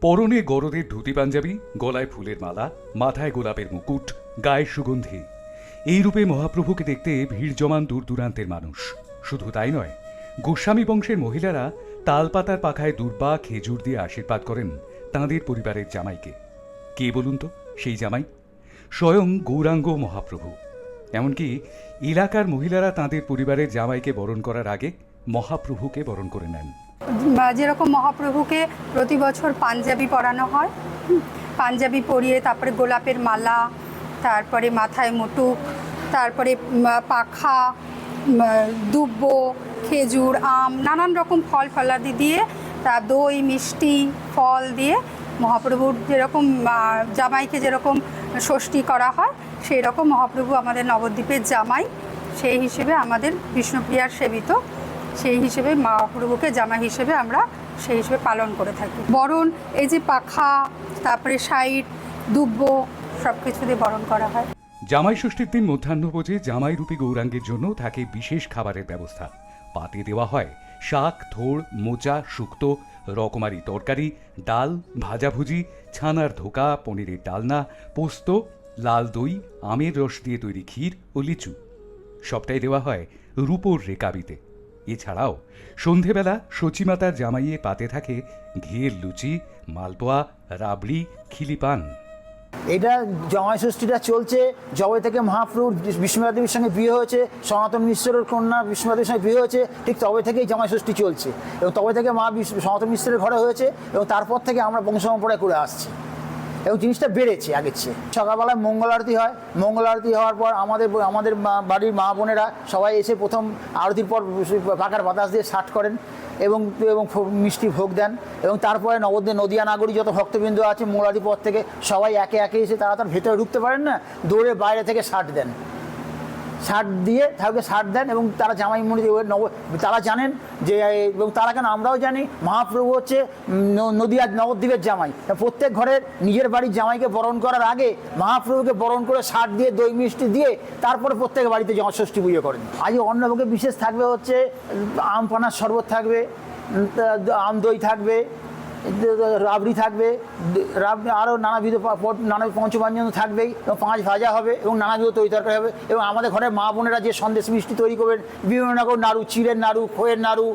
পরনে গরদের ধুতি পাঞ্জাবি, গলায় ফুলের মালা, মাথায় গোলাপের মুকুট, গায়ে সুগন্ধি। এই রূপে মহাপ্রভুকে দেখতে ভিড় জমান দূর দূরান্তের মানুষ। শুধু তাই নয়, গোস্বামী বংশের মহিলারা তালপাতার পাখায় দূর্বা খেজুর দিয়ে আশীর্বাদ করেন তাঁদের পরিবারের জামাইকে। কে বলুন তো সেই জামাই? স্বয়ং গৌরাঙ্গ মহাপ্রভু। এমনকি এলাকার মহিলারা তাঁদের পরিবারের জামাইকে বরণ করার আগে মহাপ্রভুকে বরণ করে নেন। যেরকম মহাপ্রভুকে প্রতি বছর পাঞ্জাবি পরানো হয়, পাঞ্জাবি পরিয়ে তারপরে গোলাপের মালা, তারপরে মাথায় মুটুক, তারপরে পাখা, দুব্ব, খেজুর, আম, নানান রকম ফল ফলাদি দিয়ে, তা দই মিষ্টি ফল দিয়ে মহাপ্রভুর যেরকম জামাইকে যেরকম ষষ্ঠী করা হয় সেই রকম মহাপ্রভু আমাদের নবদ্বীপের জামাই, সেই হিসেবে আমাদের বিষ্ণুপ্রিয়ার সেবিত, সেই হিসেবে মহাপ্রভুকে জামাই হিসেবে আমরা সেই হিসেবে পালন করে থাকি। বরণ এই যে পাখা, তারপরে সাইড, দুব্ব সব কিছু দিয়ে বরণ করা হয়। জামাই ষষ্ঠীর দিন মধ্যাহ্নভোজে জামাইরূপী গৌরাঙ্গের জন্য থাকে বিশেষ খাবারের ব্যবস্থা। পাতে দেওয়া হয় শাক, থোড়, মোচা, শুক্তো, রকমারি তরকারি, ডাল, ভাজাভুজি, ছানার ধোকা, পনিরের ডালনা, পোস্ত, লাল দই, আমের রস দিয়ে তৈরি ক্ষীর ও লিচু। সবটাই দেওয়া হয় রূপোর রেকাবিতে। এছাড়াও সন্ধেবেলা সচিমাতার জামাইয়ে পাতে থাকে ঘিয়ের লুচি, মালপোয়া, রাবড়ি, খিলিপান। এটা জামাই ষষ্ঠীটা চলছে যবে থেকে মহাপ্রভুর বিষ্ণুপ্রিয়া দেবীর সঙ্গে বিয়ে হয়েছে, সনাতন মিশ্রের কন্যা বিষ্ণুপ্রিয়া দেবীর সঙ্গে বিয়ে হয়েছে, ঠিক তবে থেকেই জামাই ষষ্ঠী চলছে এবং তবে থেকে সনাতন মিশ্রের ঘরে হয়েছে এবং তারপর থেকে আমরা বংশ পরম্পরায় করে আসছি এবং জিনিসটা বেড়েছে আগের চেয়ে। সকালবেলায় মঙ্গল আরতি হয়, মঙ্গল আরতি হওয়ার পর আমাদের বাড়ির মা বোনেরা সবাই এসে প্রথম আরতির পর পাকার বাতাস দিয়ে ষাট করেন এবং মিষ্টি ভোগ দেন এবং তারপরে নদিয়া নাগরী যত ভক্তবৃন্দ আছে মঙ্গল আরতির পর থেকে সবাই একে একে এসে তার ভেতরে ঢুকতে পারেন না, দৌড়ে বাইরে থেকে ষাট দেন, ষাট দিয়ে তাদেরকে ষাট দেন এবং তারা জামাই মন্দির তারা জানেন যে, এবং তারা কেন আমরাও জানি মহাপ্রভু হচ্ছে নবদ্বীপের জামাই। প্রত্যেক ঘরের নিজের বাড়ির জামাইকে বরণ করার আগে মহাপ্রভুকে বরণ করে ষাট দিয়ে দই মিষ্টি দিয়ে তারপরে প্রত্যেক বাড়িতে জামাই ষষ্ঠী পুজো করেন। আজ অন্নভোগে বিশেষ থাকবে হচ্ছে আম পানার শরবত থাকবে, আম দই থাকবে, রাবড়ি থাকবে, আরও নানাবিধ পঞ্চব্যঞ্জন থাকবেই এবং 5 ভাজা হবে এবং নানাবিধ তৈরি তরকারি হবে এবং আমাদের ঘরের মা বোনেরা যে সন্দেশ মিষ্টি তৈরি করবেন, বিভিন্ন রকম নাড়ু, চিড়ের নাড়ু, খইয়ের নাড়ু,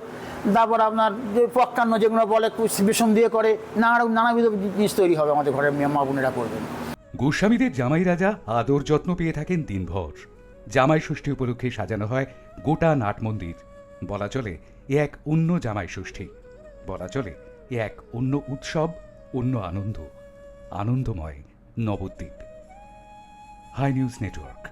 তারপর আপনার যে পক্কান্ন যেগুলো বলে বেসন দিয়ে করে, নানাবিধ জিনিস তৈরি হবে আমাদের ঘরের মা বোনেরা করবেন। গোস্বামীদের জামাই রাজা আদর যত্ন পেয়ে থাকেন দিনভর। জামাই ষষ্ঠী উপলক্ষে সাজানো হয় গোটা নাট মন্দির। বলা চলে এ এক অন্য জামাই ষষ্ঠী, বলা চলে এ এক অন্য উৎসব, অন্য আনন্দময় নবদ্বীপ। High news network.